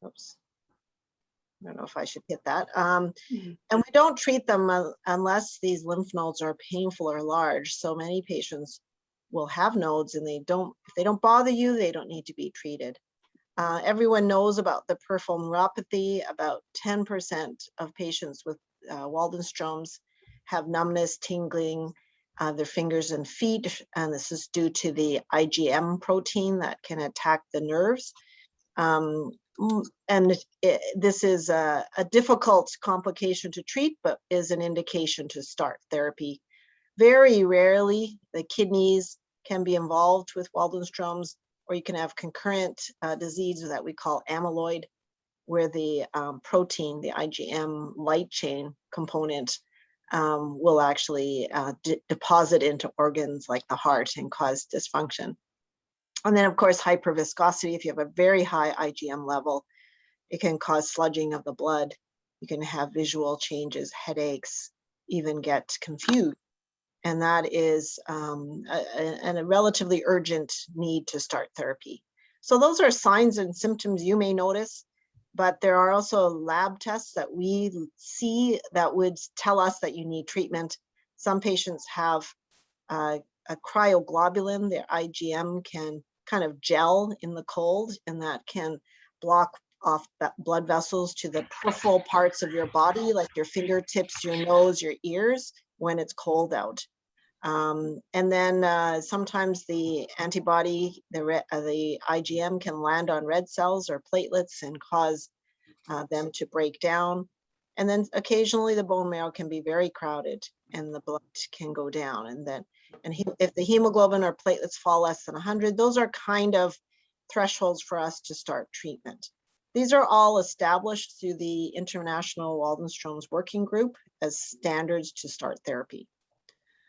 oops, I don't know if I should hit that. And we don't treat them unless these lymph nodes are painful or large. So many patients will have nodes and if they don't bother you, they don't need to be treated. Everyone knows about the peripheral neuropathy. About 10% of patients with Waldenstrom's have numbness, tingling, their fingers and feet. And this is due to the IgM protein that can attack the nerves. This is a difficult complication to treat, but is an indication to start therapy. Very rarely, the kidneys can be involved with Waldenstrom's, or you can have concurrent disease that we call amyloid, where the protein, the IgM light chain component, will actually deposit into organs like the heart and cause dysfunction. And then, of course, hyperviscosity. If you have a very high IgM level, it can cause sludging of the blood. You can have visual changes, headaches, even get confused. And that is a relatively urgent need to start therapy. So those are signs and symptoms you may notice, but there are also lab tests that we see that would tell us that you need treatment. Some patients have a cryoglobulin. Their IgM can kind of gel in the cold, and that can block off blood vessels to the peripheral parts of your body, like your fingertips, your nose, your ears, when it's cold out. And then sometimes the antibody, the IgM, can land on red cells or platelets and cause them to break down. And then occasionally the bone marrow can be very crowded and the blood can go down. And if the hemoglobin or platelets fall less than 100, those are kind of thresholds for us to start treatment. These are all established through the International Waldenstrom's Working Group as standards to start therapy.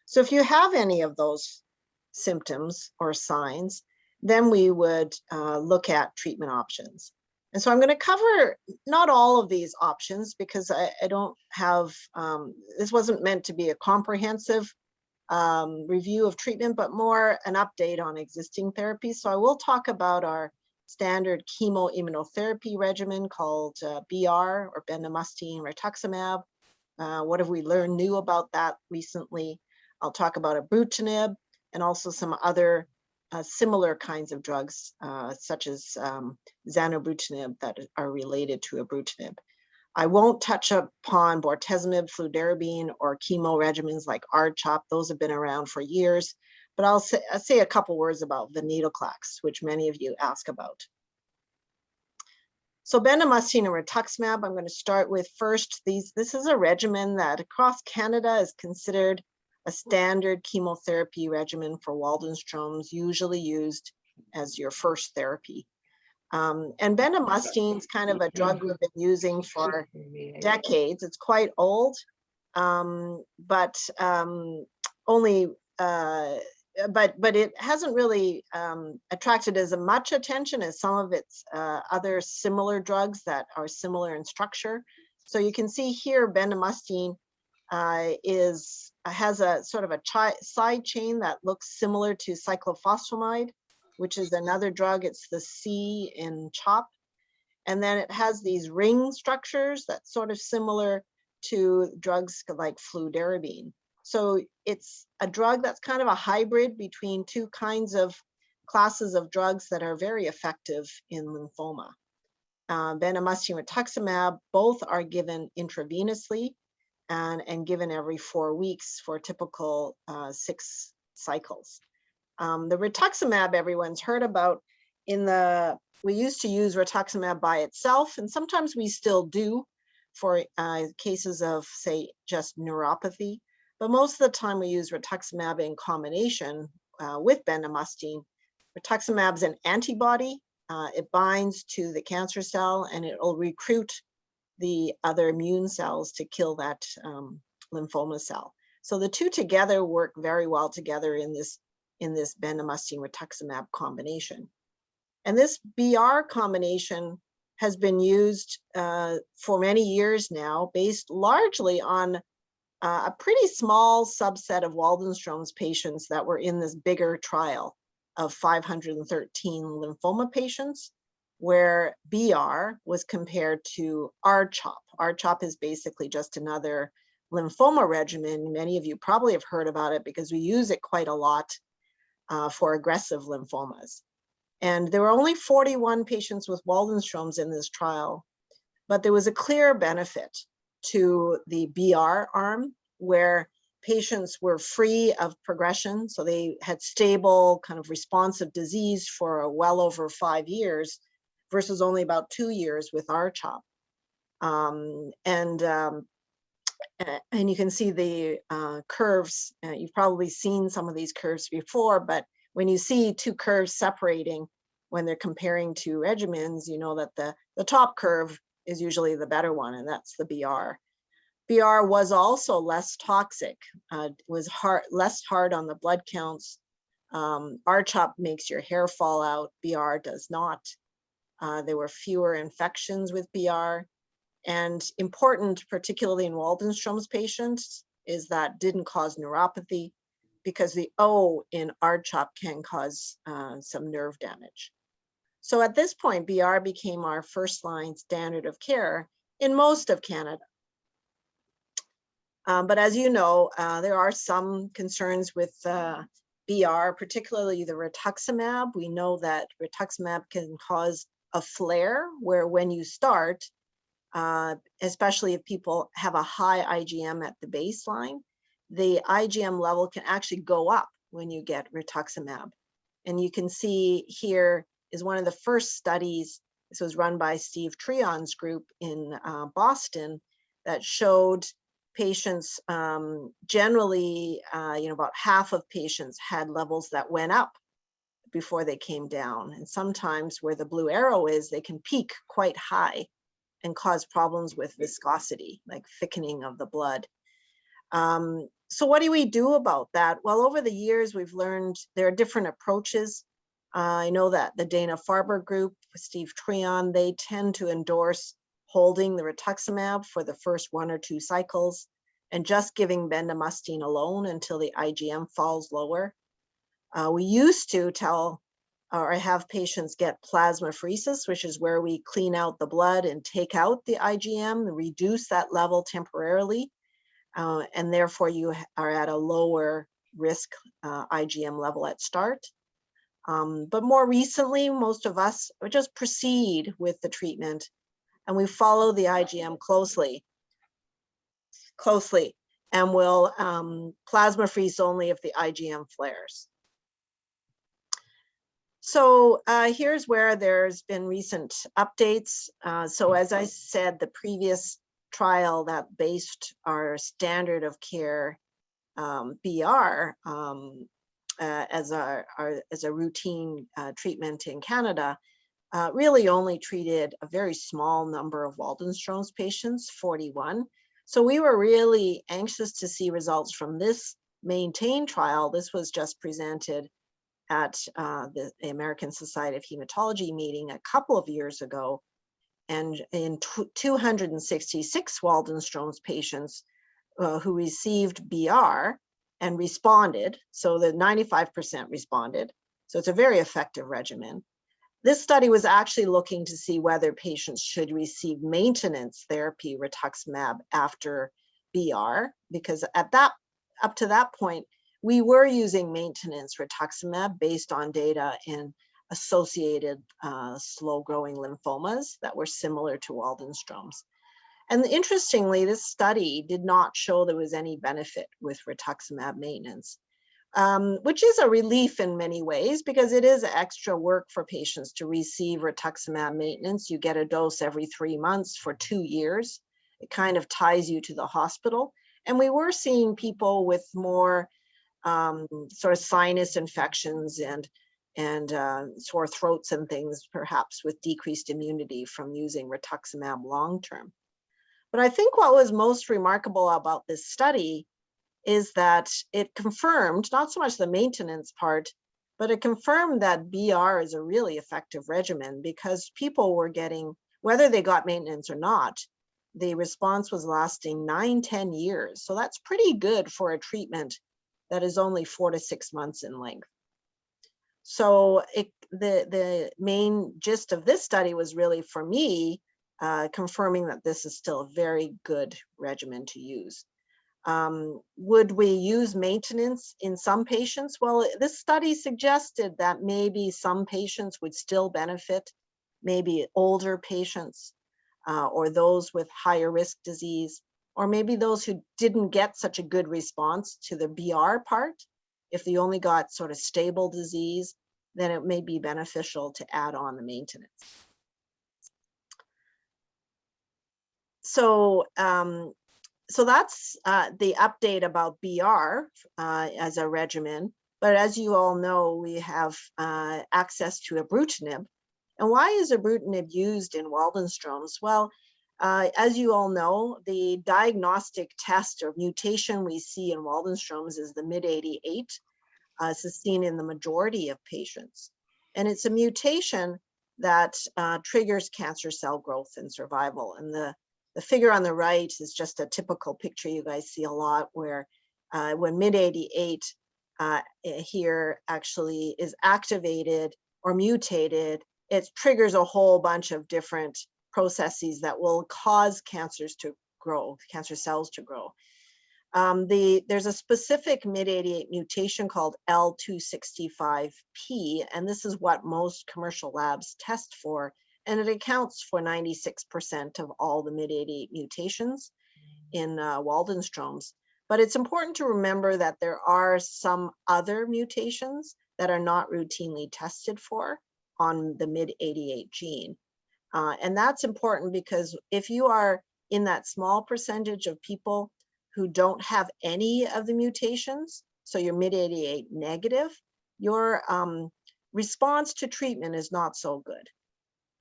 So if you have any of those symptoms or signs, then we would look at treatment options. And so I'm going to cover not all of these options because I don't have, this wasn't meant to be a comprehensive review of treatment, but more an update on existing therapies. So I will talk about our standard chemoimmunotherapy regimen called BR, or bendamustine rituximab. What have we learned new about that recently? I'll talk about ibrutinib and also some other similar kinds of drugs, such as zanubrutinib, that are related to ibrutinib. I won't touch upon bortezomib, fludarabine, or chemo regimens like R-CHOP. Those have been around for years, but I'll say a couple words about venetoclax, which many of you ask about. So bendamustine and rituximab, I'm going to start with first. This is a regimen that across Canada is considered a standard chemotherapy regimen for Waldenstrom's, usually used as your first therapy. And bendamustine is kind of a drug we've been using for decades. It's quite old, but it hasn't really attracted as much attention as some of its other similar drugs that are similar in structure. So you can see here, bendamustine has a sort of a side chain that looks similar to cyclophosphamide, which is another drug. It's the C in CHOP. And then it has these ring structures that's sort of similar to drugs like fludarabine. So it's a drug that's kind of a hybrid between two kinds of classes of drugs that are very effective in lymphoma. Bendamustine rituximab, both are given intravenously and given every 4 weeks for typical 6 cycles. The rituximab everyone's heard about. We used to use rituximab by itself, and sometimes we still do for cases of, say, just neuropathy. But most of the time we use rituximab in combination with bendamustine. Rituximab is an antibody. It binds to the cancer cell and it will recruit the other immune cells to kill that lymphoma cell. So the two together work very well together in this bendamustine rituximab combination. And this BR combination has been used for many years now, based largely on a pretty small subset of Waldenstrom's patients that were in this bigger trial. of 513 lymphoma patients, where BR was compared to R-CHOP. R-CHOP is basically just another lymphoma regimen. Many of you probably have heard about it because we use it quite a lot for aggressive lymphomas. And there were only 41 patients with Waldenstrom's in this trial, but there was a clear benefit to the BR arm, where patients were free of progression. So they had stable kind of responsive disease for well over 5 years versus only about 2 years with R-CHOP. And you can see the curves. You've probably seen some of these curves before, but when you see two curves separating when they're comparing two regimens, you know that the top curve is usually the better one, and that's the BR. BR was also less toxic, was less hard on the blood counts. R-CHOP makes your hair fall out, BR does not. There were fewer infections with BR. And important, particularly in Waldenstrom's patients, is that didn't cause neuropathy, because the O in R-CHOP can cause some nerve damage. So at this point, BR became our first-line standard of care in most of Canada. But as you know, there are some concerns with BR, particularly the rituximab. We know that rituximab can cause a flare, where when you start, especially if people have a high IgM at the baseline, the IgM level can actually go up when you get rituximab. And you can see here is one of the first studies. This was run by Steve Treon's group in Boston, that showed patients, generally, about half of patients had levels that went up before they came down. And sometimes where the blue arrow is, they can peak quite high and cause problems with viscosity, like thickening of the blood. So what do we do about that? Well, over the years, we've learned there are different approaches. I know that the Dana-Farber group, Steve Treon, they tend to endorse holding the rituximab for the first 1 or 2 cycles and just giving bendamustine alone until the IgM falls lower. We used to tell or have patients get plasmapheresis, which is where we clean out the blood and take out the IgM, reduce that level temporarily, and therefore you are at a lower risk IgM level at start. But more recently, most of us just proceed with the treatment, and we follow the IgM closely, and will plasmapherese only if the IgM flares. So here's where there's been recent updates. So as I said, the previous trial that based our standard of care BR as a routine treatment in Canada really only treated a very small number of Waldenstrom's patients, 41. So we were really anxious to see results from this MAINTAIN trial. This was just presented at the American Society of Hematology meeting a couple of years ago. And in 266 Waldenstrom's patients who received BR and responded, so the 95% responded. So it's a very effective regimen. This study was actually looking to see whether patients should receive maintenance therapy, rituximab, after BR, because up to that point, we were using maintenance rituximab based on data in associated slow-growing lymphomas that were similar to Waldenstrom's. And interestingly, this study did not show there was any benefit with rituximab maintenance, which is a relief in many ways, because it is extra work for patients to receive rituximab maintenance. You get a dose every 3 months for 2 years. It kind of ties you to the hospital. And we were seeing people with more sort of sinus infections and sore throats and things, perhaps with decreased immunity from using rituximab long-term. But I think what was most remarkable about this study is that it confirmed, not so much the maintenance part, but it confirmed that BR is a really effective regimen, because people were getting, whether they got maintenance or not, the response was lasting 9-10 years. So that's pretty good for a treatment that is only 4 to 6 months in length. So the main gist of this study was really, for me, confirming that this is still a very good regimen to use. Would we use maintenance in some patients? Well, this study suggested that maybe some patients would still benefit, maybe older patients, or those with higher risk disease, or maybe those who didn't get such a good response to the BR part. If they only got sort of stable disease, then it may be beneficial to add on the maintenance. So, so that's the update about BR as a regimen. But as you all know, we have access to ibrutinib. And why is ibrutinib used in Waldenstrom's? Well, as you all know, the diagnostic test or mutation we see in Waldenstrom's is the MYD88. This is seen in the majority of patients. And it's a mutation that triggers cancer cell growth and survival. And the figure on the right is just a typical picture you guys see a lot, where when MYD88 here actually is activated or mutated, it triggers a whole bunch of different processes that will cause cancers to grow, cancer cells to grow. There's a specific MYD88 mutation called L265P, and this is what most commercial labs test for, and it accounts for 96% of all the MYD88 mutations in Waldenstrom's. But it's important to remember that there are some other mutations that are not routinely tested for on the MYD88 gene. And that's important because if you are in that small percentage of people who don't have any of the mutations, so you're MYD88 negative, your response to treatment is not so good.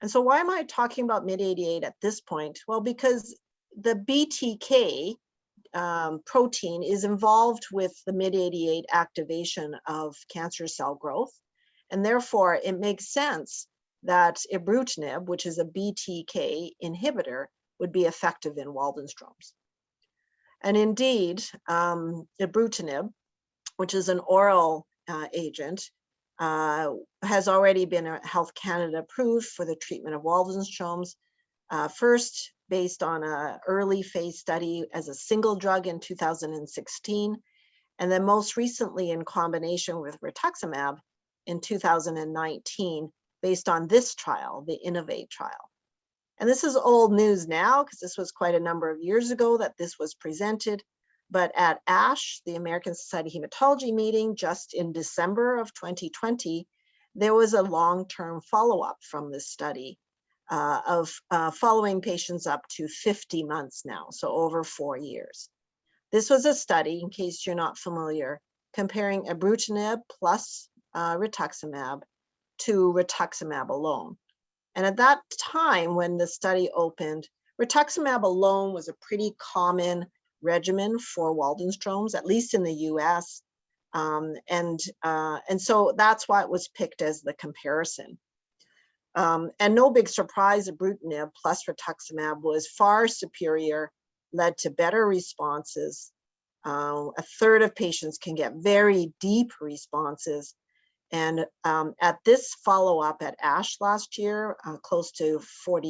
And so why am I talking about MYD88 at this point? Well, because the BTK protein is involved with the MYD88 activation of cancer cell growth. And therefore, it makes sense that ibrutinib, which is a BTK inhibitor, would be effective in Waldenstrom's. And indeed, ibrutinib, which is an oral agent, has already been Health Canada approved for the treatment of Waldenstrom's, first based on an early phase study as a single drug in 2016, and then most recently in combination with rituximab in 2019, based on this trial, the INNOVATE trial. And this is old news now, because this was quite a number of years ago that this was presented. But at ASH, the American Society of Hematology meeting, just in December of 2020, there was a long-term follow-up from this study of following patients up to 50 months now, so over 4 years. This was a study, in case you're not familiar, comparing ibrutinib plus rituximab to rituximab alone. And at that time, when the study opened, rituximab alone was a pretty common regimen for Waldenstrom's, at least in the US. And so that's why it was picked as the comparison. And no big surprise, ibrutinib plus rituximab was far superior, led to better responses. A third of patients can get very deep responses. And at this follow-up at ASH last year, close to 4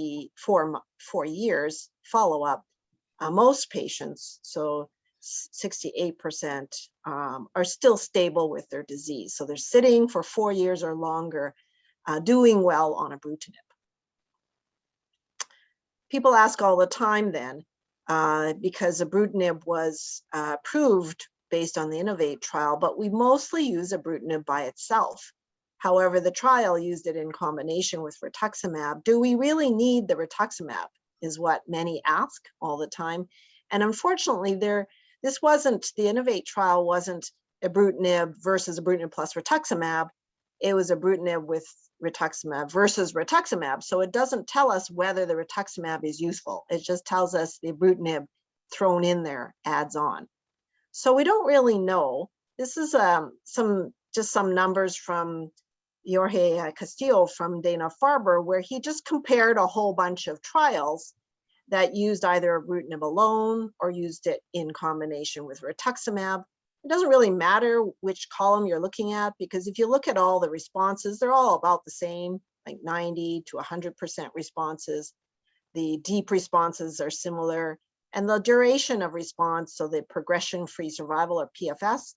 years follow-up, most patients, so 68%, are still stable with their disease. So they're sitting for 4 years or longer, doing well on ibrutinib. People ask all the time then, because ibrutinib was approved based on the INNOVATE trial, but we mostly use ibrutinib by itself. However, the trial used it in combination with rituximab. Do we really need the rituximab, is what many ask all the time. And unfortunately, the INNOVATE trial wasn't ibrutinib versus ibrutinib plus rituximab. It was ibrutinib with rituximab versus rituximab. So it doesn't tell us whether the rituximab is useful. It just tells us the ibrutinib thrown in there adds on. So we don't really know. This is just some numbers from Jorge Castillo from Dana-Farber, where he just compared a whole bunch of trials that used either ibrutinib alone or used it in combination with rituximab. It doesn't really matter which column you're looking at, because if you look at all the responses, they're all about the same, like 90 to 100% responses. The deep responses are similar, and the duration of response, so the progression-free survival or PFS,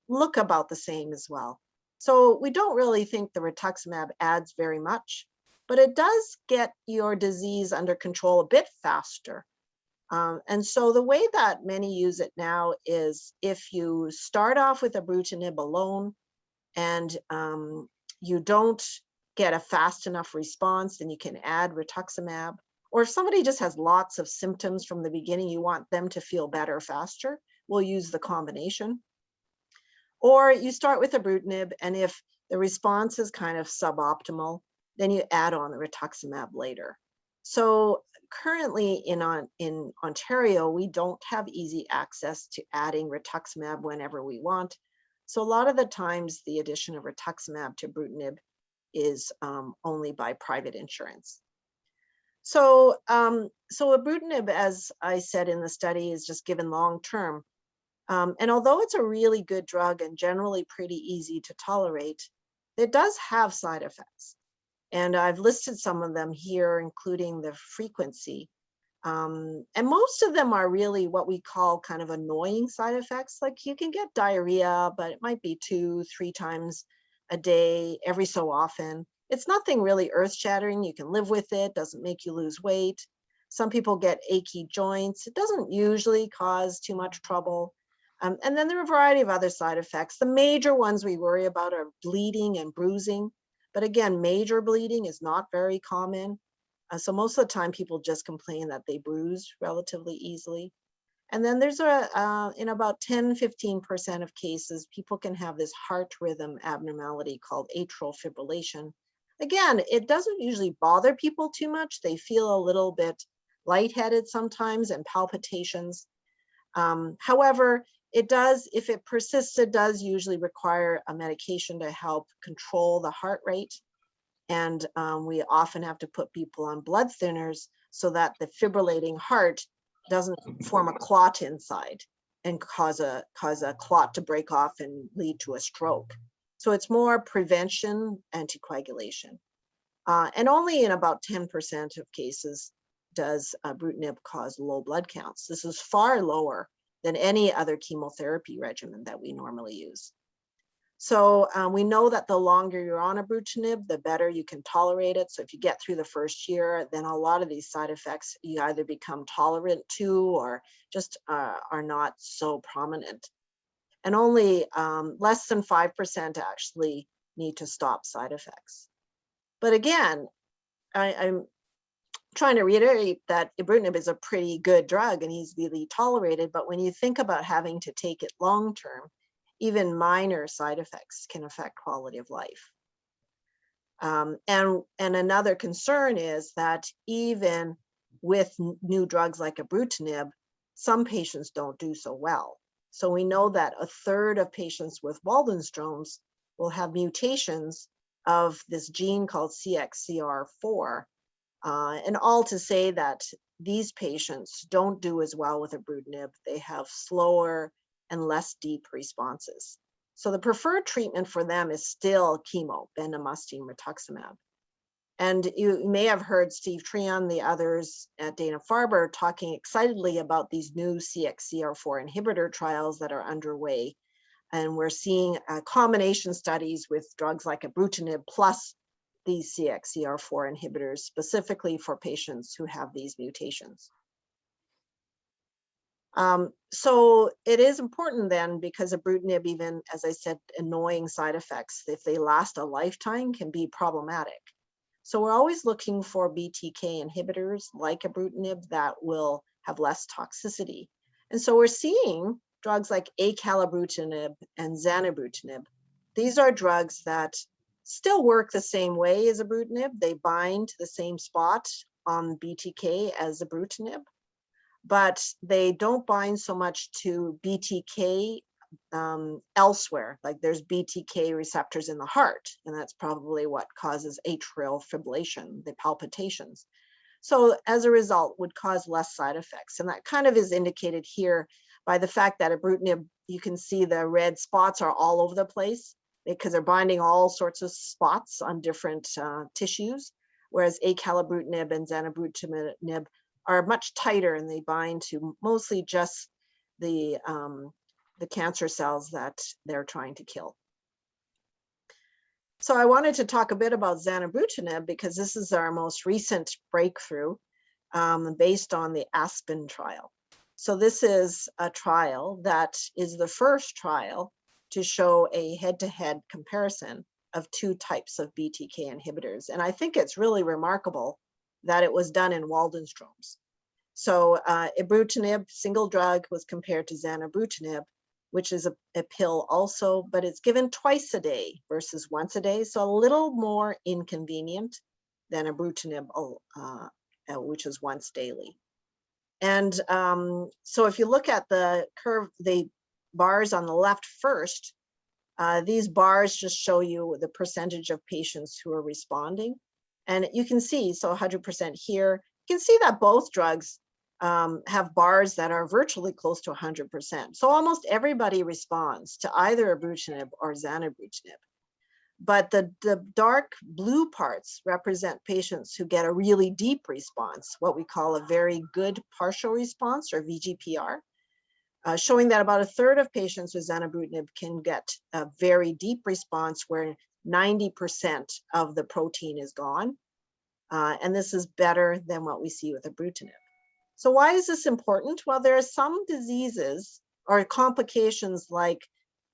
look about the same as well. So we don't really think the rituximab adds very much, but it does get your disease under control a bit faster. And so the way that many use it now is if you start off with ibrutinib alone and you don't get a fast enough response, then you can add rituximab. Or if somebody just has lots of symptoms from the beginning, you want them to feel better faster, we'll use the combination. Or you start with ibrutinib, and if the response is kind of suboptimal, then you add on the rituximab later. So currently in Ontario, we don't have easy access to adding rituximab whenever we want. So a lot of the times the addition of rituximab to ibrutinib is only by private insurance. So, so ibrutinib, as I said in the study, is just given long-term. And although it's a really good drug and generally pretty easy to tolerate, it does have side effects. And I've listed some of them here, including the frequency. And most of them are really what we call kind of annoying side effects. Like you can get diarrhea, but it might be 2-3 times a day, every so often. It's nothing really earth-shattering. You can live with it, doesn't make you lose weight. Some people get achy joints. It doesn't usually cause too much trouble. And then there are a variety of other side effects. The major ones we worry about are bleeding and bruising. But again, major bleeding is not very common. So most of the time people just complain that they bruise relatively easily. And then there's in about 10-15% of cases, people can have this heart rhythm abnormality called atrial fibrillation. Again, it doesn't usually bother people too much. They feel a little bit lightheaded sometimes and palpitations. However, it does, if it persists, it does usually require a medication to help control the heart rate. And we often have to put people on blood thinners so that the fibrillating heart doesn't form a clot inside and cause a clot to break off and lead to a stroke. So it's more prevention, anticoagulation. And only in about 10% of cases does ibrutinib cause low blood counts. This is far lower than any other chemotherapy regimen that we normally use. So we know that the longer you're on ibrutinib, the better you can tolerate it. So if you get through the first year, then a lot of these side effects you either become tolerant to or just are not so prominent. And only less than 5% actually need to stop side effects. But again, I'm trying to reiterate that ibrutinib is a pretty good drug and easily tolerated, but when you think about having to take it long-term, even minor side effects can affect quality of life. And another concern is that even with new drugs like ibrutinib, some patients don't do so well. So we know that 1/3 of patients with Waldenstrom's will have mutations of this gene called CXCR4. And all to say that these patients don't do as well with ibrutinib. They have slower and less deep responses. So the preferred treatment for them is still chemo, bendamustine, rituximab. And you may have heard Steve Treon, the others at Dana-Farber talking excitedly about these new CXCR4 inhibitor trials that are underway. And we're seeing combination studies with drugs like ibrutinib plus these CXCR4 inhibitors specifically for patients who have these mutations. So it is important then, because ibrutinib, even as I said, annoying side effects, if they last a lifetime, can be problematic. So we're always looking for BTK inhibitors like ibrutinib that will have less toxicity. And so we're seeing drugs like acalabrutinib and zanubrutinib. These are drugs that still work the same way as ibrutinib. They bind to the same spot on BTK as ibrutinib, but they don't bind so much to BTK elsewhere. Like there's BTK receptors in the heart, and that's probably what causes atrial fibrillation, the palpitations. So as a result, would cause less side effects. And that kind of is indicated here by the fact that ibrutinib you can see the red spots are all over the place because they're binding all sorts of spots on different tissues, whereas acalabrutinib and zanubrutinib are much tighter and they bind to mostly just the cancer cells that they're trying to kill. So I wanted to talk a bit about zanubrutinib because this is our most recent breakthrough based on the ASPEN trial. So this is a trial that is the first trial to show a head-to-head comparison of two types of BTK inhibitors. And I think it's really remarkable that it was done in Waldenstrom's. So ibrutinib, single drug, was compared to zanubrutinib, which is a pill also, but it's given twice a day versus once a day. So a little more inconvenient than ibrutinib, which is once daily. And so if you look at the curve, the bars on the left first, these bars just show you the percentage of patients who are responding. And you can see, so 100% here, you can see that both drugs have bars that are virtually close to 100%. So almost everybody responds to either ibrutinib or zanubrutinib. But the dark blue parts represent patients who get a really deep response, what we call a very good partial response, or VGPR, showing that about a third of patients with zanubrutinib can get a very deep response where 90% of the protein is gone. And this is better than what we see with ibrutinib. So why is this important? Well, there are some diseases or complications like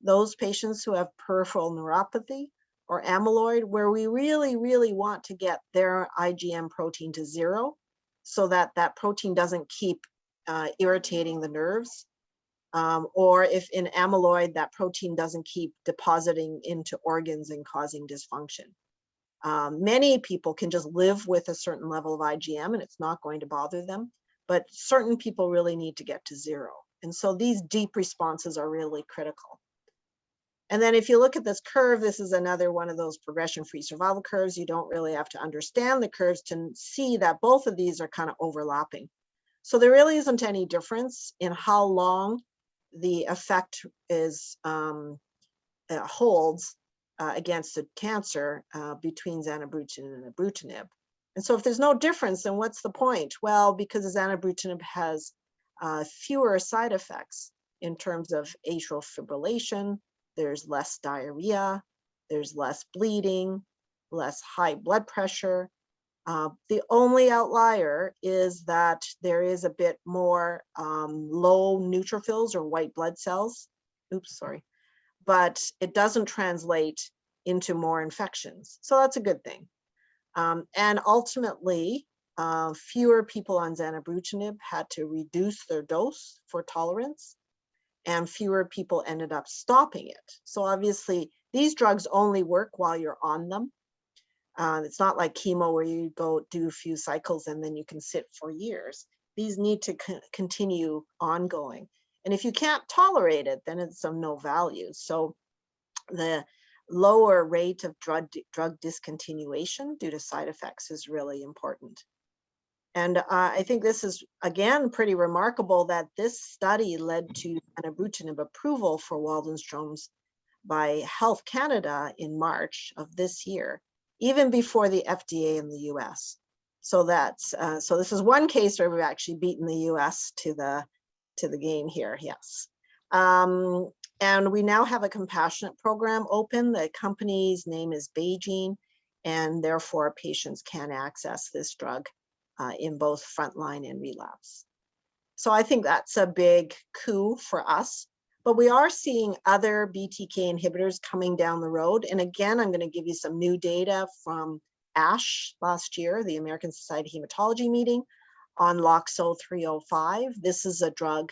those patients who have peripheral neuropathy or amyloid, where we really, really want to get their IgM protein to zero so that that protein doesn't keep irritating the nerves. Or if in amyloid, that protein doesn't keep depositing into organs and causing dysfunction. Many people can just live with a certain level of IgM and it's not going to bother them, but certain people really need to get to zero. And so these deep responses are really critical. And then if you look at this curve, this is another one of those progression-free survival curves. You don't really have to understand the curves to see that both of these are kind of overlapping. So there really isn't any difference in how long the effect is holds against the cancer between zanubrutinib and ibrutinib. And so if there's no difference, then what's the point? Well, because zanubrutinib has fewer side effects in terms of atrial fibrillation, there's less diarrhea, there's less bleeding, less high blood pressure. The only outlier is that there is a bit more low neutrophils or white blood cells. Oops, sorry. But it doesn't translate into more infections. So that's a good thing. And ultimately, fewer people on zanubrutinib had to reduce their dose for tolerance, and fewer people ended up stopping it. So obviously, these drugs only work while you're on them. It's not like chemo where you go do a few cycles and then you can sit for years. These need to continue ongoing. And if you can't tolerate it, then it's of no value. So the lower rate of drug discontinuation due to side effects is really important. And I think this is, again, pretty remarkable that this study led to zanubrutinib approval for Waldenstrom's by Health Canada in March of this year, even before the FDA in the US. So that's, so this is one case where we've actually beaten the US to the game here, yes. And we now have a compassionate program open. The company's name is BeiGene, and therefore patients can access this drug in both frontline and relapse. So I think that's a big coup for us, but we are seeing other BTK inhibitors coming down the road. And again, I'm going to give you some new data from ASH last year, the American Society of Hematology meeting on LOXO 305. This is a drug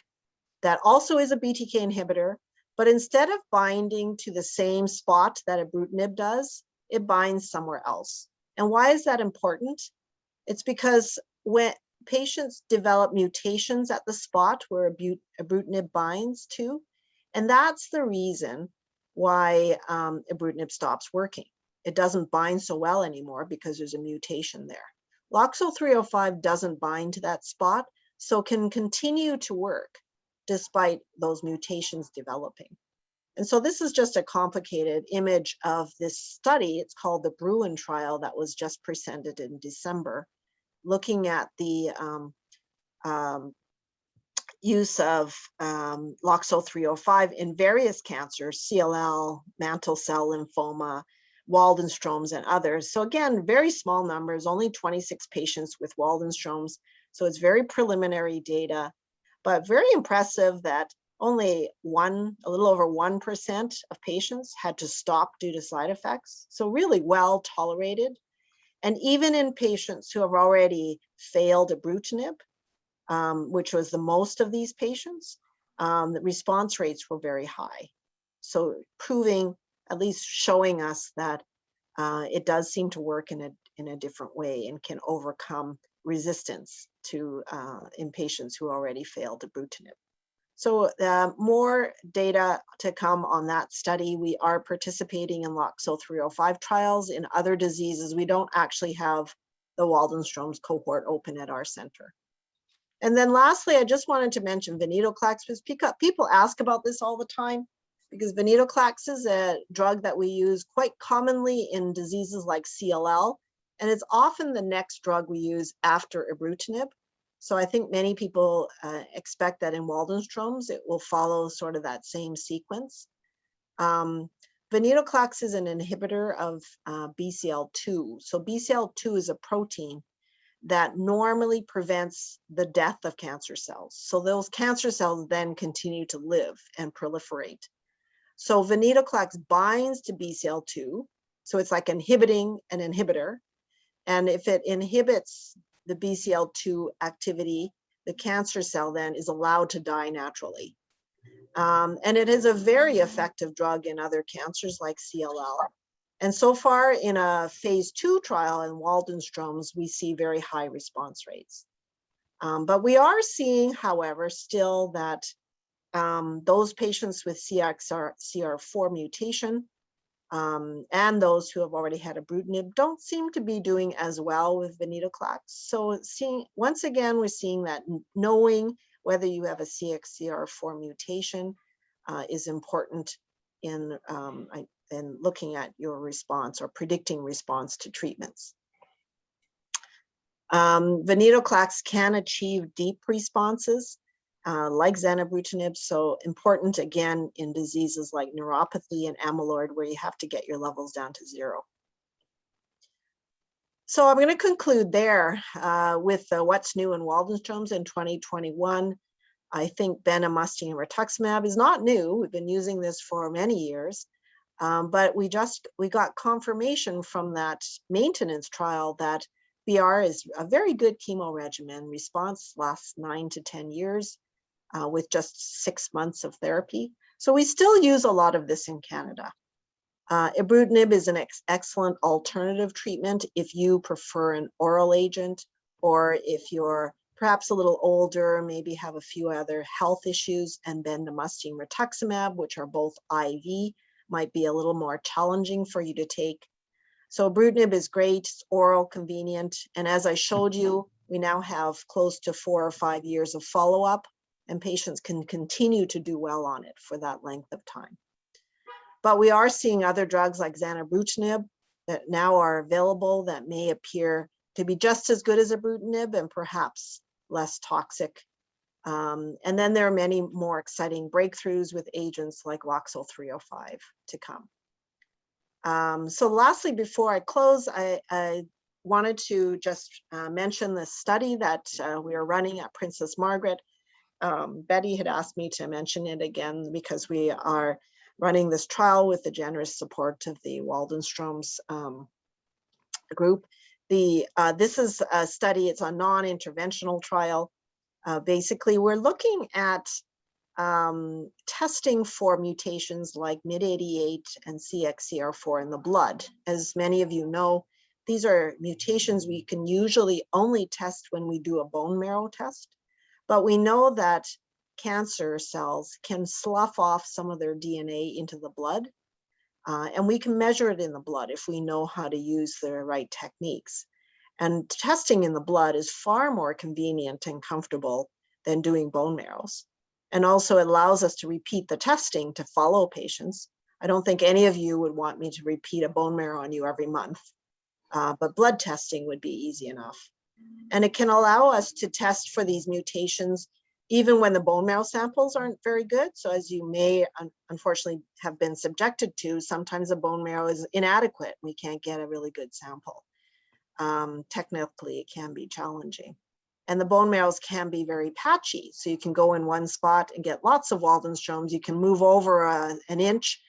that also is a BTK inhibitor, but instead of binding to the same spot that ibrutinib does, it binds somewhere else. And why is that important? It's because when patients develop mutations at the spot where ibrutinib binds to, and that's the reason why ibrutinib stops working. It doesn't bind so well anymore because there's a mutation there. LOXO 305 doesn't bind to that spot, so can continue to work. despite those mutations developing. And so this is just a complicated image of this study. It's called the Bruin trial that was just presented in December, looking at the use of LOXO 305 in various cancers, CLL, mantle cell lymphoma, Waldenstrom's, and others. So again, very small numbers, only 26 patients with Waldenstrom's. So it's very preliminary data, but very impressive that only a little over 1% of patients had to stop due to side effects. So really well tolerated. And even in patients who have already failed ibrutinib, which was the most of these patients, the response rates were very high. So proving, at least showing us that it does seem to work in a different way and can overcome resistance to in patients who already failed ibrutinib. So more data to come on that study. We are participating in LOXO 305 trials in other diseases. We don't actually have the Waldenstrom's cohort open at our center. And then lastly, I just wanted to mention venetoclax, because people ask about this all the time, because venetoclax is a drug that we use quite commonly in diseases like CLL, and it's often the next drug we use after ibrutinib. So I think many people expect that in Waldenstrom's, it will follow sort of that same sequence. Venetoclax is an inhibitor of BCL2. So BCL2 is a protein that normally prevents the death of cancer cells. So those cancer cells then continue to live and proliferate. So venetoclax binds to BCL2. So it's like inhibiting an inhibitor. And if it inhibits the BCL2 activity, the cancer cell then is allowed to die naturally. And it is a very effective drug in other cancers like CLL. And so far in a phase 2 trial in Waldenstrom's, we see very high response rates. But we are seeing, however, still that those patients with CXCR4 mutation and those who have already had ibrutinib don't seem to be doing as well with venetoclax. So once again, we're seeing that knowing whether you have a CXCR4 mutation is important in looking at your response or predicting response to treatments. Venetoclax can achieve deep responses like zanubrutinib, so important again in diseases like neuropathy and amyloid where you have to get your levels down to 0. So I'm going to conclude there with what's new in Waldenstrom's in 2021. I think bendamustine and rituximab is not new. We've been using this for many years, but we got confirmation from that maintenance trial that BR is a very good chemo regimen. Response lasts 9 to 10 years with just 6 months of therapy. So we still use a lot of this in Canada. Ibrutinib is an excellent alternative treatment if you prefer an oral agent, or if you're perhaps a little older, maybe have a few other health issues, and bendamustine rituximab, which are both IV, might be a little more challenging for you to take. So ibrutinib is great, it's oral, convenient, and as I showed you, we now have close to 4 or 5 years of follow-up, and patients can continue to do well on it for that length of time. But we are seeing other drugs like zanubrutinib that now are available that may appear to be just as good as ibrutinib and perhaps less toxic. And then there are many more exciting breakthroughs with agents like LOXO 305 to come. So lastly, before I close, I wanted to just mention this study that we are running at Princess Margaret. Betty had asked me to mention it again because we are running this trial with the generous support of the Waldenstrom's group. This is a study, it's a non-interventional trial. Basically, we're looking at testing for mutations like MYD88 and CXCR4 in the blood. As many of you know, these are mutations we can usually only test when we do a bone marrow test. But we know that cancer cells can slough off some of their DNA into the blood, and we can measure it in the blood if we know how to use the right techniques. And testing in the blood is far more convenient and comfortable than doing bone marrows. And also it allows us to repeat the testing to follow patients. I don't think any of you would want me to repeat a bone marrow on you every month, but blood testing would be easy enough. And it can allow us to test for these mutations even when the bone marrow samples aren't very good. So as you may unfortunately have been subjected to, sometimes the bone marrow is inadequate. We can't get a really good sample. Technically, it can be challenging. And the bone marrows can be very patchy. So you can go in one spot and get lots of Waldenström's. You can move over an inch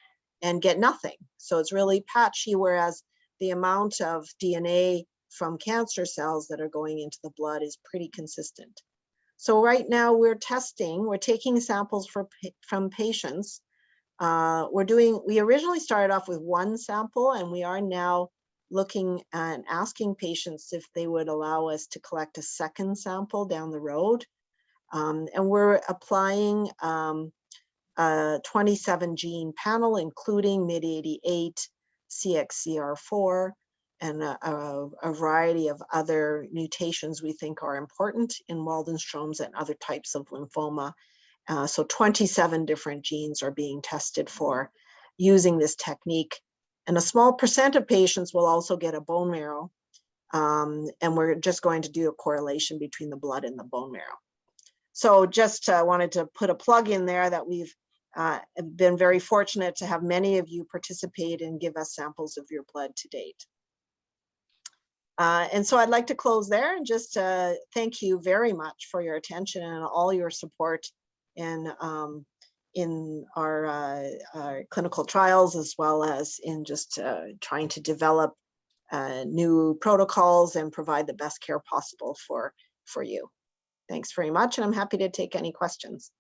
and get nothing. So it's really patchy, whereas the amount of DNA from cancer cells that are going into the blood is pretty consistent. So right now we're taking samples from patients. We originally started off with one sample, and we are now looking and asking patients if they would allow us to collect a second sample down the road. And we're applying a 27 gene panel, including MYD88, CXCR4, and a variety of other mutations we think are important in Waldenström's and other types of lymphoma. So 27 different genes are being tested for using this technique. And a small percent of patients will also get a bone marrow. And we're just going to do a correlation between the blood and the bone marrow. So just wanted to put a plug in there that we've been very fortunate to have many of you participate and give us samples of your blood to date. And so I'd like to close there and just thank you very much for your attention and all your support in our clinical trials, as well as in just trying to develop new protocols and provide the best care possible for you. Thanks very much, and I'm happy to take any questions.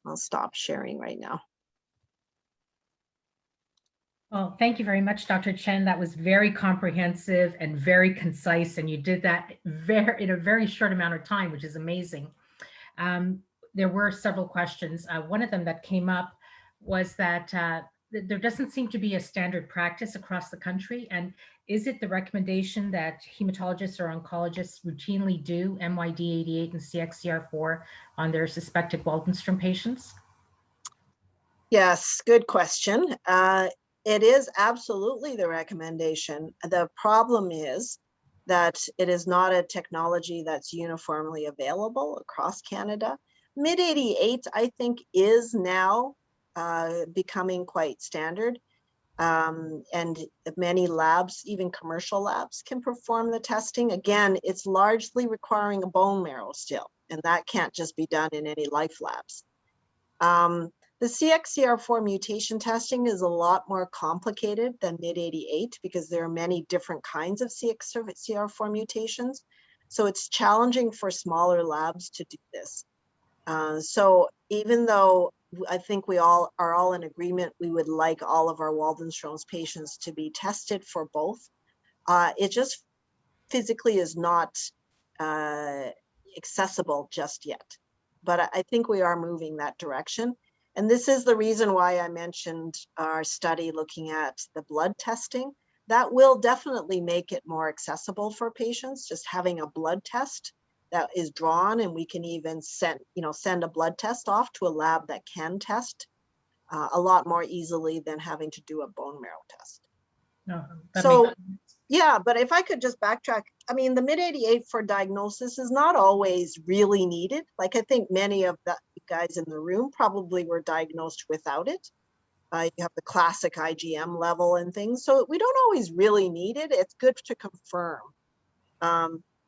I'll stop sharing right now. Well, thank you very much, Dr. Chen. That was very comprehensive and very concise, and you did that in a very short amount of time, which is amazing. There were several questions. One of them that came up was that there doesn't seem to be a standard practice across the country. And is it the recommendation that hematologists or oncologists routinely do MYD88 and CXCR4 on their suspected Waldenström patients? Yes, good question. It is absolutely the recommendation. The problem is that it is not a technology that's uniformly available across Canada. MYD88, I think, is now becoming quite standard. And many labs, even commercial labs, can perform the testing. Again, it's largely requiring a bone marrow still, and that can't just be done in any life labs. The CXCR4 mutation testing is a lot more complicated than MYD88 because there are many different kinds of CXCR4 mutations. So it's challenging for smaller labs to do this. So even though I think we all are in agreement, we would like all of our Waldenström's patients to be tested for both, it just physically is not accessible just yet. But I think we are moving that direction. And this is the reason why I mentioned our study looking at the blood testing. That will definitely make it more accessible for patients, just having a blood test that is drawn, and we can even send a blood test off to a lab that can test a lot more easily than having to do a bone marrow test. No, so yeah, but if I could just backtrack, I mean, the MYD88 for diagnosis is not always really needed. Like, I think many of the guys in the room probably were diagnosed without it. You have the classic IgM level and things, so we don't always really need it. It's good to confirm.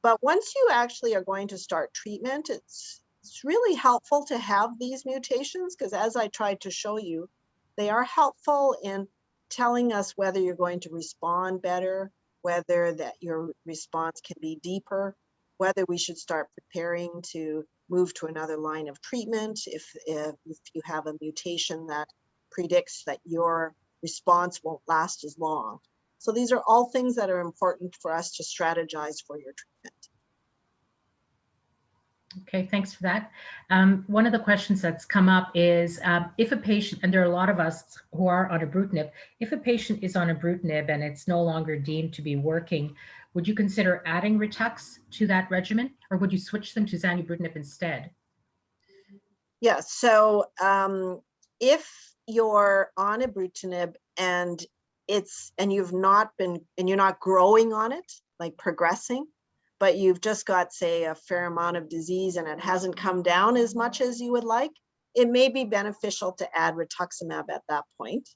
But once you actually are going to start treatment, it's really helpful to have these mutations, because as I tried to show you, they are helpful in telling us whether you're going to respond better, whether that your response can be deeper, whether we should start preparing to move to another line of treatment if you have a mutation that predicts that your response won't last as long. So these are all things that are important for us to strategize for your treatment. Okay, thanks for that. One of the questions that's come up is if a patient, and there are a lot of us who are on ibrutinib, if a patient is on ibrutinib and it's no longer deemed to be working, would you consider adding Ritux to that regimen, or would you switch them to zanubrutinib instead? Yeah, so if you're on ibrutinib and you've not been, and you're not growing on it, like progressing, but you've just got, say, a fair amount of disease and it hasn't come down as much as you would like, it may be beneficial to add rituximab at that point.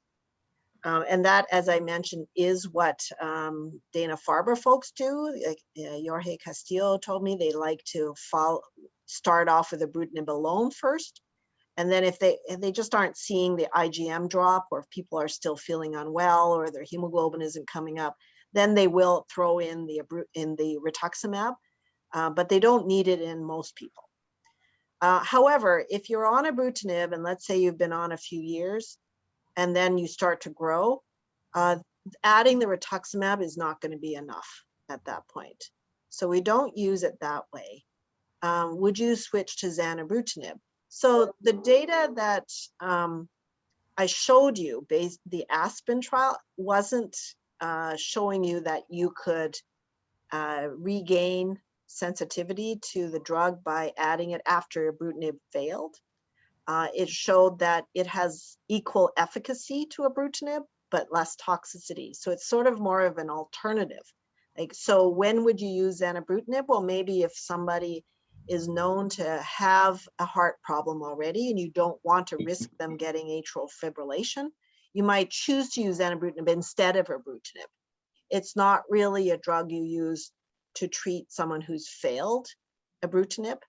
And that, as I mentioned, is what Dana-Farber folks do. Like, Jorge Castillo told me they like to start off with ibrutinib alone first. And then if they just aren't seeing the IgM drop, or if people are still feeling unwell or their hemoglobin isn't coming up, then they will throw in the rituximab, but they don't need it in most people. However, if you're on ibrutinib and let's say you've been on a few years and then you start to grow, adding the rituximab is not going to be enough at that point. So we don't use it that way. Would you switch to zanubrutinib? So the data that I showed you, the Aspen trial, wasn't showing you that you could regain sensitivity to the drug by adding it after ibrutinib failed. It showed that it has equal efficacy to ibrutinib, but less toxicity. So it's sort of more of an alternative. Like, so when would you use zanubrutinib? Well, maybe if somebody is known to have a heart problem already and you don't want to risk them getting atrial fibrillation, you might choose to use zanubrutinib instead of ibrutinib. It's not really a drug you use to treat someone who's failed ibrutinib.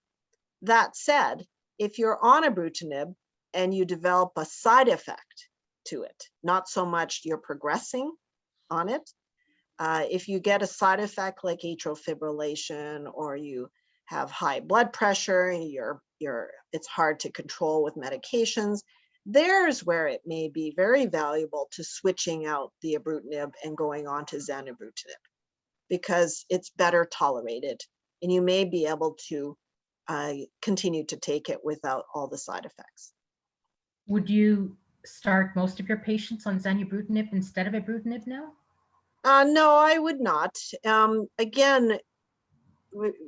That said, if you're on ibrutinib and you develop a side effect to it, not so much you're progressing on it, if you get a side effect like atrial fibrillation, or you have high blood pressure and it's hard to control with medications, there's where it may be very valuable to switching out the ibrutinib and going on to zanubrutinib, because it's better tolerated and you may be able to continue to take it without all the side effects. Would you start most of your patients on zanubrutinib instead of ibrutinib now? No, I would not. Again,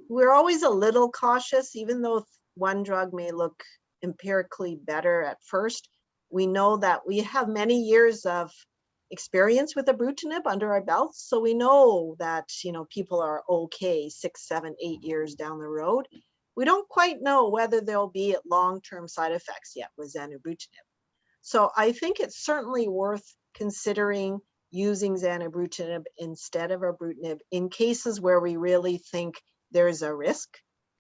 we're always a little cautious, even though one drug may look empirically better at first. We know that we have many years of experience with ibrutinib under our belts, so we know that, you know, people are okay 6, 7, 8 years down the road. We don't quite know whether there'll be long-term side effects yet with zanubrutinib. So I think it's certainly worth considering using zanubrutinib instead of ibrutinib in cases where we really think there's a risk,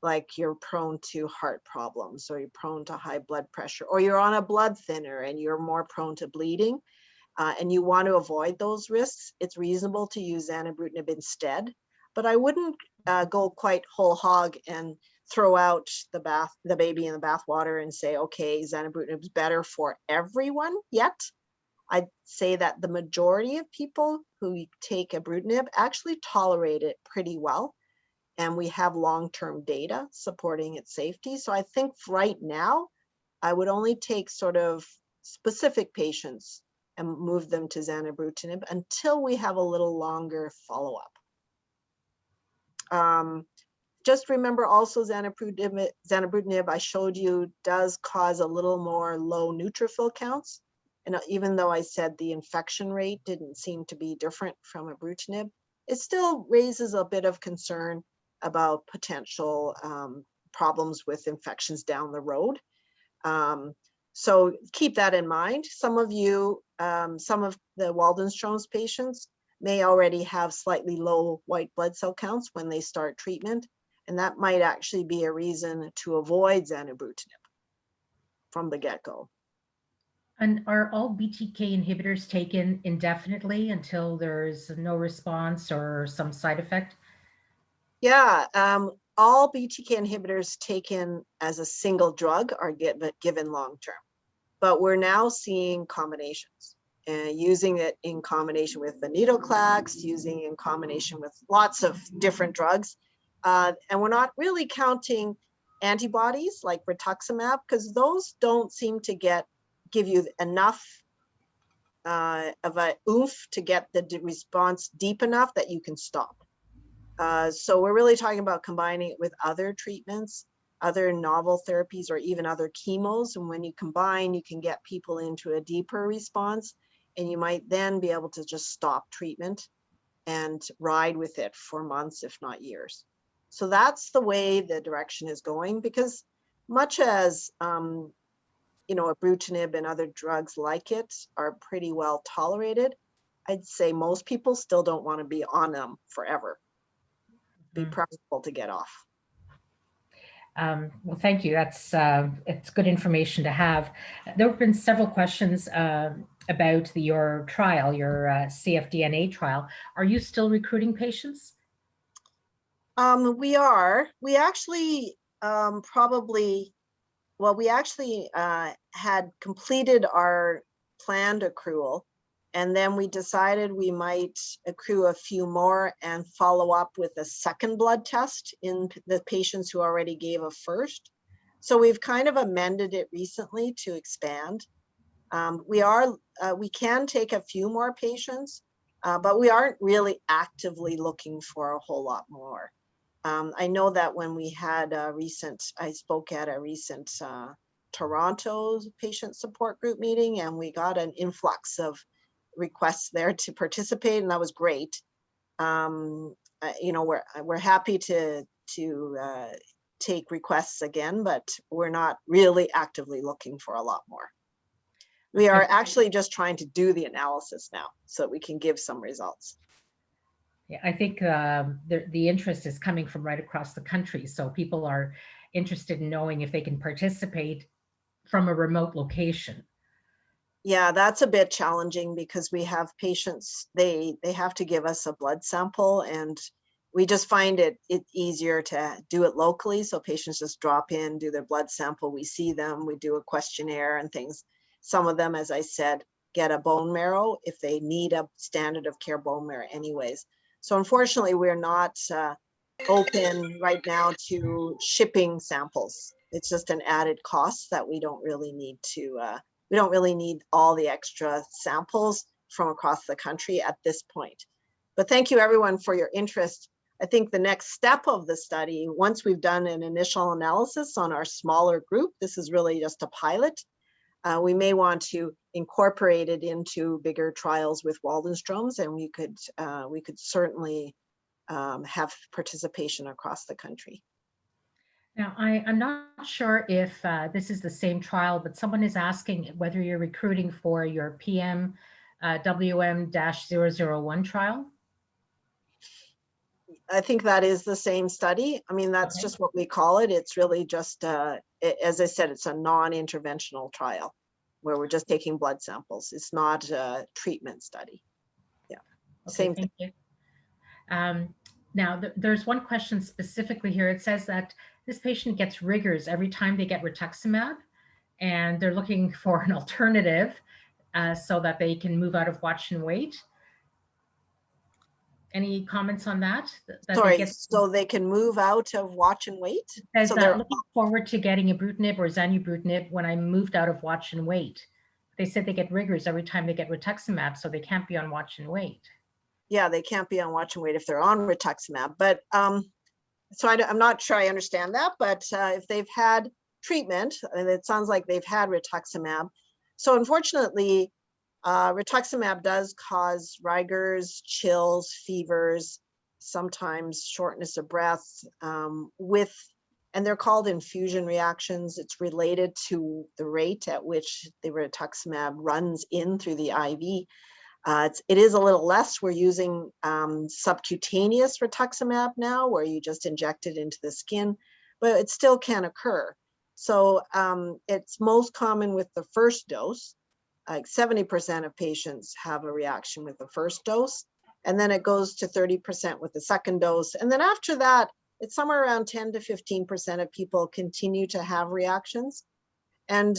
like you're prone to heart problems, or you're prone to high blood pressure, or you're on a blood thinner and you're more prone to bleeding, and you want to avoid those risks. It's reasonable to use zanubrutinib instead, but I wouldn't go quite whole hog and throw out the baby in the bathwater and say, okay, zanubrutinib is better for everyone yet. I'd say that the majority of people who take ibrutinib actually tolerate it pretty well, and we have long-term data supporting its safety. So I think right now, I would only take sort of specific patients and move them to zanubrutinib until we have a little longer follow-up. Just remember also zanubrutinib, I showed you, does cause a little more low neutrophil counts. And even though I said the infection rate didn't seem to be different from ibrutinib, it still raises a bit of concern about potential problems with infections down the road. So keep that in mind. Some of you, some of the Waldenstrom's patients may already have slightly low white blood cell counts when they start treatment, and that might actually be a reason to avoid zanubrutinib from the get-go. And are all BTK inhibitors taken indefinitely until there's no response or some side effect? Yeah, all BTK inhibitors taken as a single drug are given long-term, but we're now seeing combinations, using it in combination with venetoclax, using it in combination with lots of different drugs. And we're not really counting antibodies like rituximab, because those don't seem to give you enough of a oomph to get the response deep enough that you can stop. So we're really talking about combining it with other treatments. other novel therapies or even other chemos. And when you combine, you can get people into a deeper response, and you might then be able to just stop treatment and ride with it for months, if not years. So that's the way the direction is going, because much as ibrutinib and other drugs like it are pretty well tolerated, I'd say most people still don't want to be on them forever. Be preferable to get off. Well, thank you. It's good information to have. There have been several questions about your trial, your CFDNA trial. Are you still recruiting patients? We are. We actually we actually had completed our planned accrual, and then we decided we might accrue a few more and follow up with a second blood test in the patients who already gave a first. So we've kind of amended it recently to expand. We can take a few more patients, but we aren't really actively looking for a whole lot more. I know that when we had I spoke at a recent Toronto patient support group meeting, and we got an influx of requests there to participate, and that was great. We're happy to take requests again, but we're not really actively looking for a lot more. We are actually just trying to do the analysis now so that we can give some results. Yeah, I think the interest is coming from right across the country. So people are interested in knowing if they can participate from a remote location. Yeah, that's a bit challenging because we have patients, they have to give us a blood sample, and we just find it easier to do it locally. So patients just drop in, do their blood sample, we see them, we do a questionnaire and things. Some of them, as I said, get a bone marrow if they need a standard of care bone marrow anyways. So unfortunately, we're not open right now to shipping samples. It's just an added cost that we don't really need to, we don't really need all the extra samples from across the country at this point. But thank you everyone for your interest. I think the next step of the study, once we've done an initial analysis on our smaller group, this is really just a pilot. We may want to incorporate it into bigger trials with Waldenstrom's, and we could certainly have participation across the country. Now, I'm not sure if this is the same trial, but someone is asking whether you're recruiting for your PM WM-001 trial. I think that is the same study. I mean, that's just what we call it. It's really just, as I said, it's a non-interventional trial where we're just taking blood samples. It's not a treatment study. Yeah, same thing. Thank you. Now, there's one question specifically here. It says that this patient gets rigors every time they get rituximab, and they're looking for an alternative so that they can move out of watch and wait. Any comments on that? Sorry, so they can move out of watch and wait? So they're looking forward to getting ibrutinib or zanubrutinib when I moved out of watch and wait. They said they get rigors every time they get rituximab, so they can't be on watch and wait. Yeah, they can't be on watch and wait if they're on rituximab. But so I'm not sure I understand that, but if they've had treatment, and it sounds like they've had rituximab. So unfortunately, rituximab does cause rigors, chills, fevers, sometimes shortness of breath and they're called infusion reactions. It's related to the rate at which the rituximab runs in through the IV. It is a little less. We're using subcutaneous rituximab now, where you just inject it into the skin, but it still can occur. So it's most common with the first dose. Like 70% of patients have a reaction with the first dose, and then it goes to 30% with the second dose. And then after that, it's somewhere around 10 to 15% of people continue to have reactions. And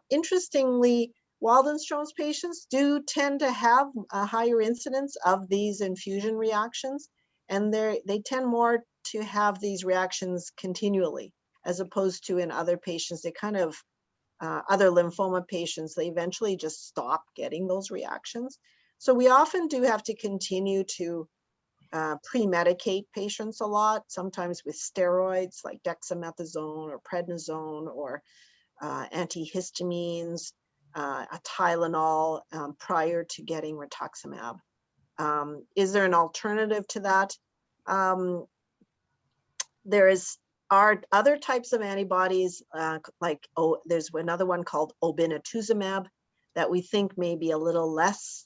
interestingly, Waldenstrom's patients do tend to have a higher incidence of these infusion reactions, and they tend more to have these reactions continually, as opposed to in other patients, they kind of, other lymphoma patients, they eventually just stop getting those reactions. So we often do have to continue to pre-medicate patients a lot, sometimes with steroids like dexamethasone or prednisone or antihistamines, a Tylenol prior to getting rituximab. Is there an alternative to that? There are other types of antibodies, there's another one called obinutuzumab that we think may be a little less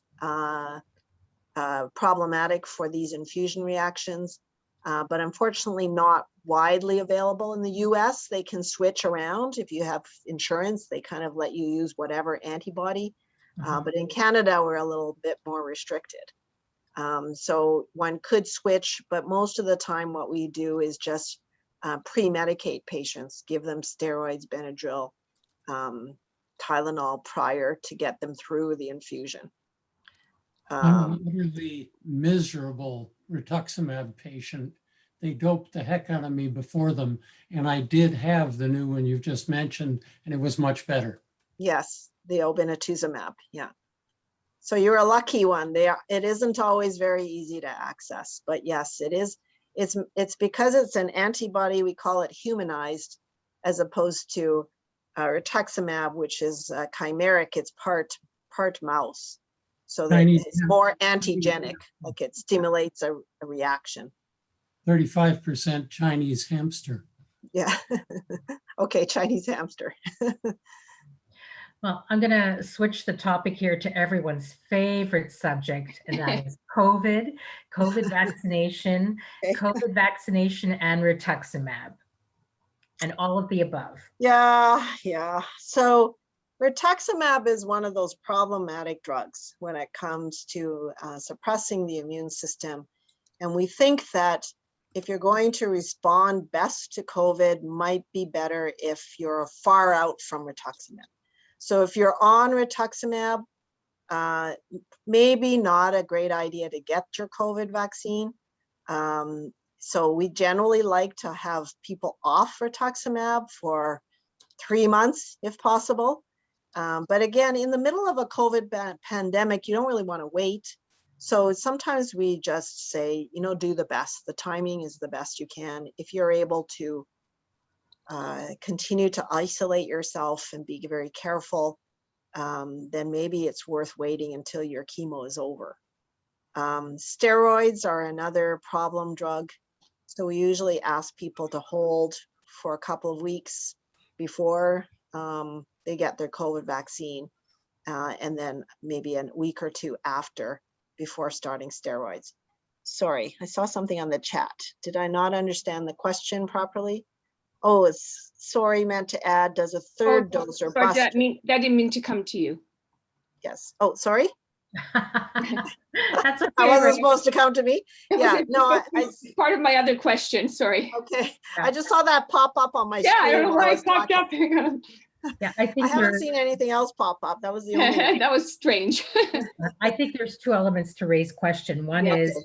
problematic for these infusion reactions, but unfortunately not widely available in the US. They can switch around. If you have insurance, they kind of let you use whatever antibody. But in Canada, we're a little bit more restricted. So one could switch, but most of the time what we do is just pre-medicate patients, give them steroids, Benadryl, Tylenol prior to get them through the infusion. I'm a utterly miserable rituximab patient. They doped the heck out of me before them, and I did have the new one you've just mentioned, and it was much better. Yes, the obinutuzumab, yeah. So you're a lucky one. It isn't always very easy to access, but yes, it is. It's because it's an antibody, we call it humanized, as opposed to rituximab, which is chimeric. It's part mouse. So that it's more antigenic, like it stimulates a reaction. 35% Chinese hamster. Yeah. Okay, Chinese hamster. Well, I'm going to switch the topic here to everyone's favorite subject, and that is COVID vaccination, Okay. COVID vaccination and rituximab, and all of the above. Yeah. So rituximab is one of those problematic drugs when it comes to suppressing the immune system. And we think that if you're going to respond best to COVID, might be better if you're far out from rituximab. So if you're on rituximab, maybe not a great idea to get your COVID vaccine. So we generally like to have people off rituximab for 3 months if possible. But again, in the middle of a COVID pandemic, you don't really want to wait. So sometimes we just say, do the best. The timing is the best you can. If you're able to continue to isolate yourself and be very careful, then maybe it's worth waiting until your chemo is over. Steroids are another problem drug. So we usually ask people to hold for a couple of weeks before they get their COVID vaccine, and then maybe a week or two after before starting steroids. Sorry, I saw something on the chat. Did I not understand the question properly? Oh, sorry, meant to add, does a third dose or booster? That didn't mean to come to you. Yes. Oh, sorry. That's okay. I wasn't supposed to come to me. Yeah, no, It's part of my other question. Sorry. Okay. I just saw that pop up on my screen. Yeah, I don't know why it popped talking. up. Yeah, I haven't seen anything else pop up. That was the only one. That was strange. I think there's two elements to Ray's question. One is,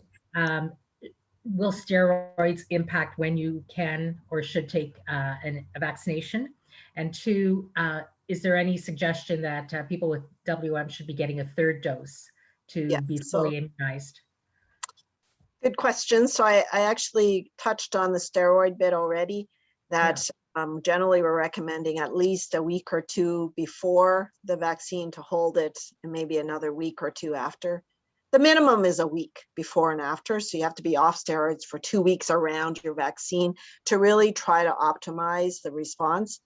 will steroids impact when you can or should take a vaccination? And two, is there any suggestion that people with WM should be getting a third dose to be fully immunized? Good question. So I actually touched on the steroid bit already, that generally we're recommending at least a week or two before the vaccine to hold it, and maybe another week or two after. The minimum is a week before and after. So you have to be off steroids for 2 weeks around your vaccine to really try to optimize the response.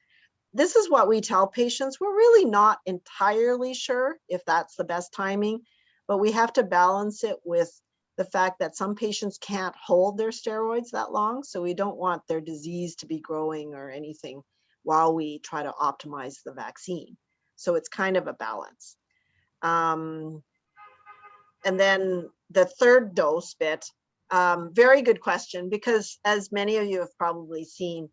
This is what we tell patients. We're really not entirely sure if that's the best timing, but we have to balance it with the fact that some patients can't hold their steroids that long. So we don't want their disease to be growing or anything while we try to optimize the vaccine. So it's kind of a balance. And then the third dose bit, very good question, because as many of you have probably seen,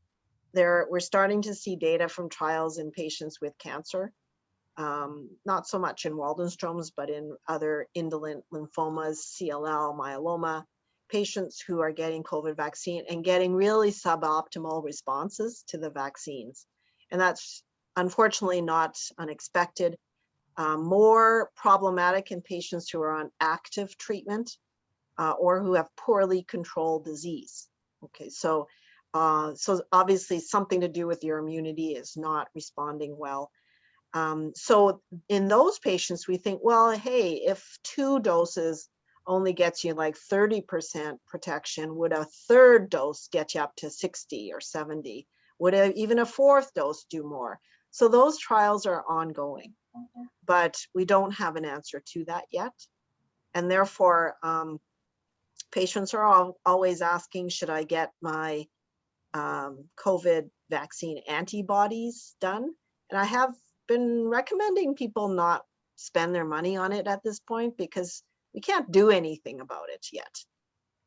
we're starting to see data from trials in patients with cancer. Not so much in Waldenstrom's, but in other indolent lymphomas, CLL, myeloma, patients who are getting COVID vaccine and getting really suboptimal responses to the vaccines. And that's unfortunately not unexpected. More problematic in patients who are on active treatment. or who have poorly controlled disease. Okay, so obviously something to do with your immunity is not responding well. So in those patients, we think, well, hey, if 2 doses only gets you like 30% protection, would a 3rd dose get you up to 60 or 70? Would even a 4th dose do more? So those trials are ongoing, but we don't have an answer to that yet. And therefore, patients are always asking, should I get my COVID vaccine antibodies done? And I have been recommending people not spend their money on it at this point because we can't do anything about it yet.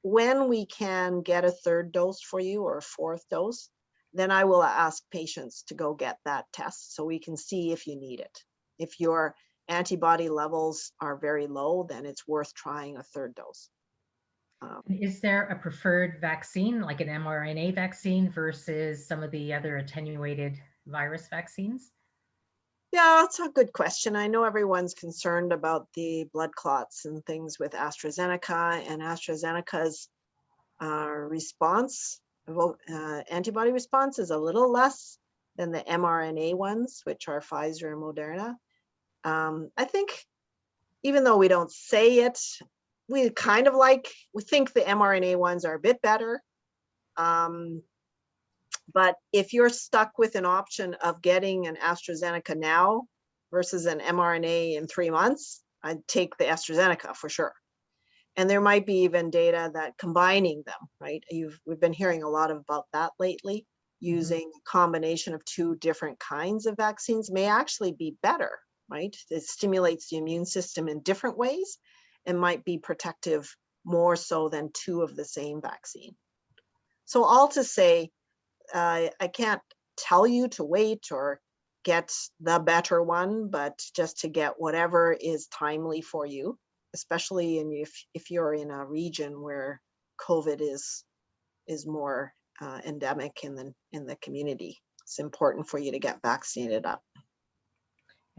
When we can get a 3rd dose for you or a 4th dose, then I will ask patients to go get that test so we can see if you need it. If your antibody levels are very low, then it's worth trying a 3rd dose. Is there a preferred vaccine, like an mRNA vaccine versus some of the other attenuated virus vaccines? Yeah, that's a good question. I know everyone's concerned about the blood clots and things with AstraZeneca, and AstraZeneca's response, antibody response is a little less than the mRNA ones, which are Pfizer and Moderna. I think even though we don't say it, we think the mRNA ones are a bit better. But if you're stuck with an option of getting an AstraZeneca now versus an mRNA in 3 months, I'd take the AstraZeneca for sure. And there might be even data that combining them, right? We've been hearing a lot about that lately. Using a combination of 2 different kinds of vaccines may actually be better, right? It stimulates the immune system in different ways and might be protective more so than 2 of the same vaccine. So all to say, I can't tell you to wait or get the better one, but just to get whatever is timely for you, especially if you're in a region where COVID is more endemic in the community. It's important for you to get vaccinated up.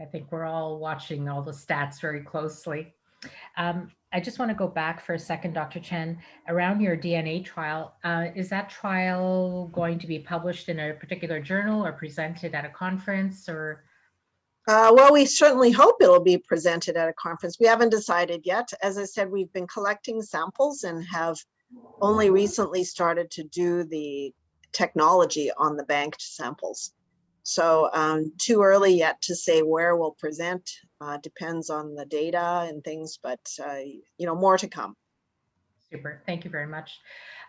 I think we're all watching all the stats very closely. I just want to go back for a second, Dr. Chen, around your DNA trial. Is that trial going to be published in a particular journal or presented at a conference or? Well, we certainly hope it'll be presented at a conference. We haven't decided yet. As I said, we've been collecting samples and have only recently started to do the technology on the banked samples. So too early yet to say where we'll present. Depends on the data and things, but more to come. Super, thank you very much.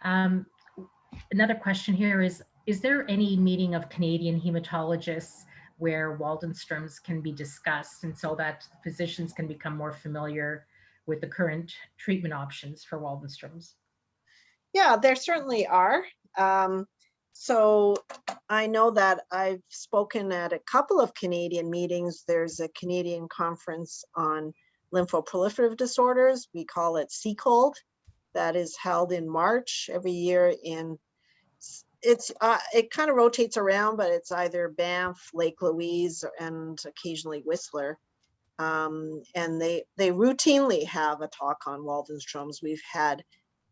Another question here is there any meeting of Canadian hematologists where Waldenström's can be discussed and so that physicians can become more familiar with the current treatment options for Waldenström's? Yeah, there certainly are. So I know that I've spoken at a couple of Canadian meetings. There's a Canadian conference on lymphoproliferative disorders. We call it CCOLD. That is held in March every year it kind of rotates around, but it's either Banff, Lake Louise, and occasionally Whistler. And they routinely have a talk on Waldenström's. We've had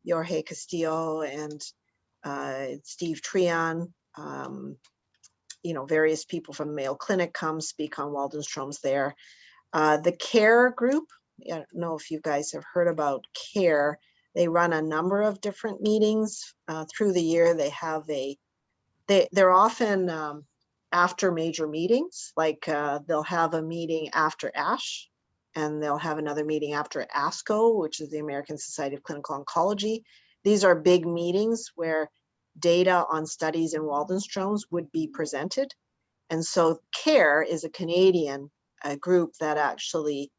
Jorge Castillo and Steve Treon, various people from the Mayo Clinic come speak on Waldenström's there. The CARE group, I don't know if you guys have heard about CARE. They run a number of different meetings through the year. They have they're often after major meetings, like they'll have a meeting after ASH, and they'll have another meeting after ASCO, which is the American Society of Clinical Oncology. These are big meetings where data on studies in Waldenström's would be presented. And so CARE is a Canadian group that actually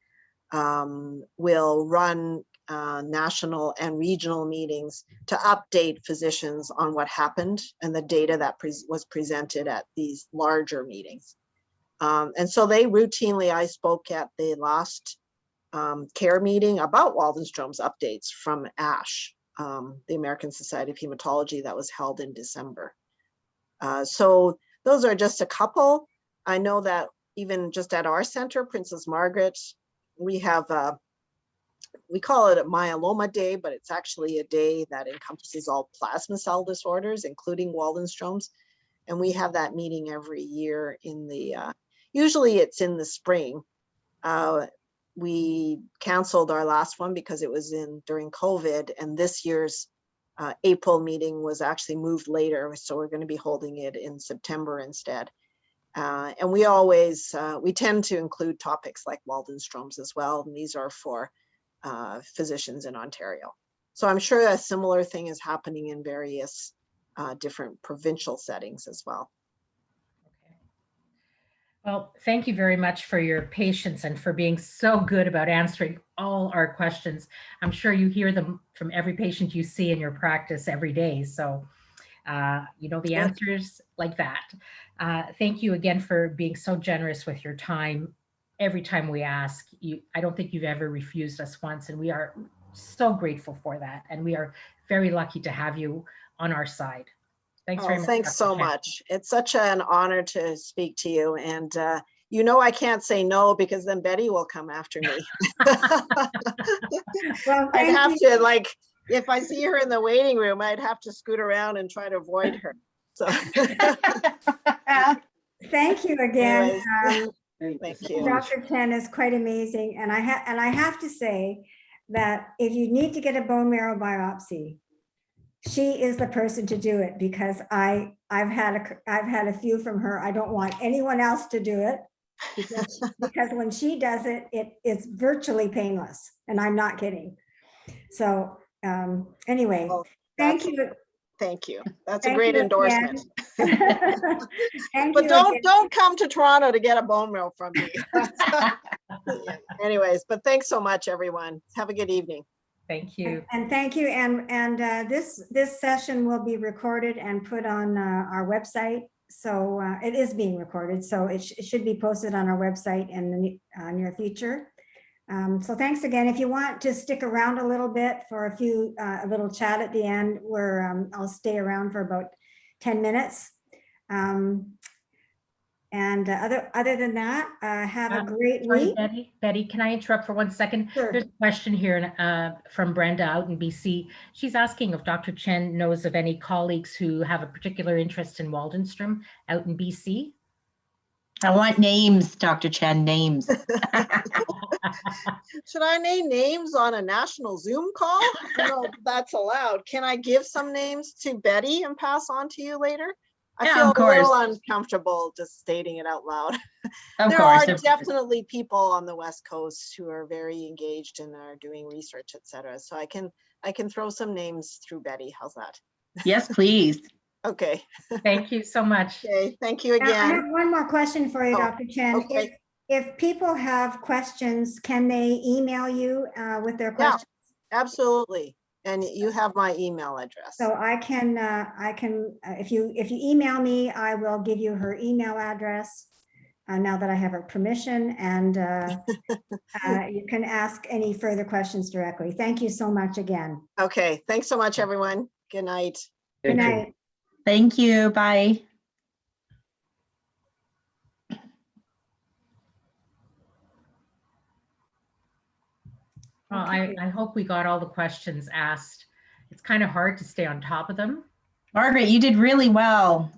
will run national and regional meetings to update physicians on what happened and the data that was presented at these larger meetings. And so they routinely, I spoke at the last CARE meeting about Waldenström's updates from ASH, the American Society of Hematology, that was held in December. So those are just a couple. I know that even just at our center, Princess Margaret, we have we call it a myeloma day, but it's actually a day that encompasses all plasma cell disorders, including Waldenstrom's. And we have that meeting every year in the, usually it's in the spring. We canceled our last one because it was during COVID, and this year's April meeting was actually moved later. So we're going to be holding it in September instead. And we always, we tend to include topics like Waldenstrom's as well. And these are for physicians in Ontario. So I'm sure a similar thing is happening in various different provincial settings as well. Okay. Well, thank you very much for your patience and for being so good about answering all our questions. I'm sure you hear them from every patient you see in your practice every day. So, you know the answers like that. Thank you again for being so generous with your time. Every time we ask you, I don't think you've ever refused us once, and we are so grateful for that. And we are very lucky to have you on our side. Thanks very much. Thanks Dr. so Chen. much. It's such an honor to speak to you. And you know, I can't say no because then Betty will come after me. Well, I'd thank have you. to, like, if I see her in the waiting room, I'd have to scoot around and try to avoid her. So Thank you again. Anyways, thank you. Dr. Chen is quite amazing. And I have to say that if you need to get a bone marrow biopsy, she is the person to do it, because I've had a few from her. I don't want anyone else to do it because when she does it, it's virtually painless, and I'm not kidding. So anyway, Well, thank you. Thank you. That's a Thank great you endorsement. Thank But you don't again. don't come to Toronto to get a bone marrow from me. Anyways, but thanks so much, everyone. Have a good evening. Thank you. And thank you. And this session will be recorded and put on our website. So it is being recorded. So it should be posted on our website in the near future. So thanks again. If you want to stick around a little bit for a little chat at the end, where I'll stay around for about 10 minutes. And other than that, have a great Sorry, week. Betty, can I interrupt for 1 second? Sure. There's a question here from Brenda out in BC. She's asking if Dr. Chen knows of any colleagues who have a particular interest in Waldenstrom out in BC. I want names, Dr. Chen, names. Should I name names on a national Zoom call? I don't know if that's allowed. Can I give some names to Betty and pass on to you later? I Yeah, feel of a little course. uncomfortable just stating it out loud. Of There course. are of course. definitely people on the West Coast who are very engaged and are doing research, etc. So I can throw some names through Betty. How's that? Yes, please. Okay. Thank you so much. Okay. Thank you Now, I again. have one more question for you, Oh, Dr. Chen. okay. If people have questions, can they email you with their Yeah, questions? absolutely. And you have my email address. So I can, if you email me, I will give you her email address now that I have her permission, and you can ask any further questions directly. Thank you so much again. Okay. Thanks so much, everyone. Good night. Good night. Thank you. Bye. Well, Okay. I hope we got all the questions asked. It's kind of hard to stay on top of them. Margaret, you did really well.